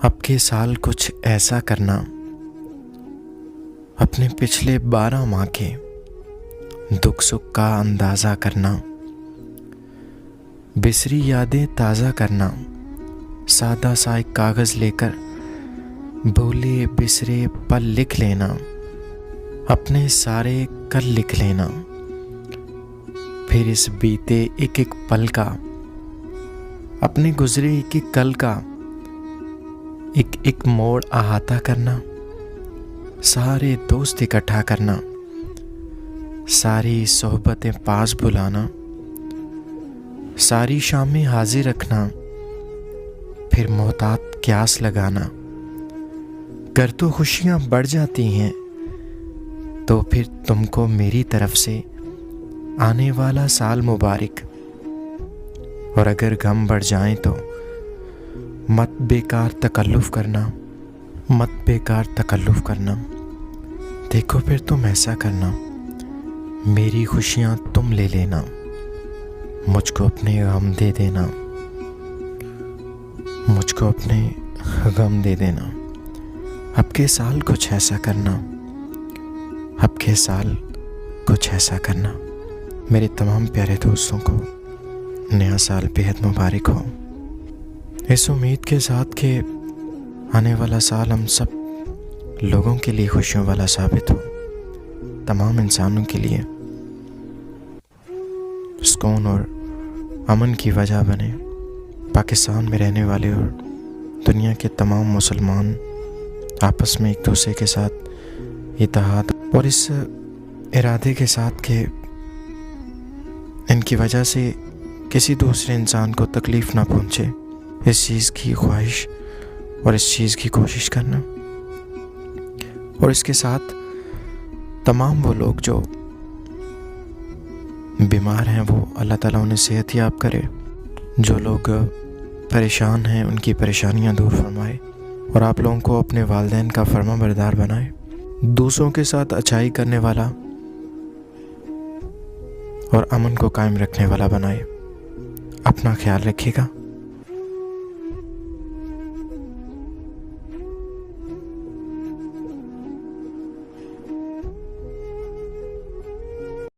اب کے سال کچھ ایسا کرنا، اپنے پچھلے 12 ماہ کے دکھ سکھ کا اندازہ کرنا، بسری یادیں تازہ کرنا، سادہ سا ایک کاغذ لے کر بھولے بسرے پل لکھ لینا، اپنے سارے کل لکھ لینا، پھر اس بیتے ایک ایک پل کا، اپنے گزرے ایک ایک کل کا ایک ایک موڑ احاطہ کرنا، سارے دوست اکٹھا کرنا، ساری صحبتیں پاس بلانا، ساری شامیں حاضر رکھنا، پھر محتاط قیاس لگانا، گر تو خوشیاں بڑھ جاتی ہیں تو پھر تم کو میری طرف سے آنے والا سال مبارک، اور اگر غم بڑھ جائیں تو مت بیکار تکلف کرنا، دیکھو پھر تم ایسا کرنا، میری خوشیاں تم لے لینا، مجھ کو اپنے غم دے دینا، اب کے سال کچھ ایسا کرنا، میرے تمام پیارے دوستوں کو نیا سال بےحد مبارک ہو، اس امید کے ساتھ کہ آنے والا سال ہم سب لوگوں کے لیے خوشیوں والا ثابت ہو، تمام انسانوں کے لیے سکون اور امن کی وجہ بنے، پاکستان میں رہنے والے اور دنیا کے تمام مسلمان آپس میں ایک دوسرے کے ساتھ اتحاد اور اس ارادے کے ساتھ کہ ان کی وجہ سے کسی دوسرے انسان کو تکلیف نہ پہنچے، اس چیز کی خواہش اور اس چیز کی کوشش کرنا، اور اس کے ساتھ تمام وہ لوگ جو بیمار ہیں وہ اللہ تعالیٰ انہیں صحت یاب کرے، جو لوگ پریشان ہیں ان کی پریشانیاں دور فرمائے، اور آپ لوگوں کو اپنے والدین کا فرما بردار بنائے، دوسروں کے ساتھ اچھائی کرنے والا اور امن کو قائم رکھنے والا بنائے۔ اپنا خیال رکھیے گا۔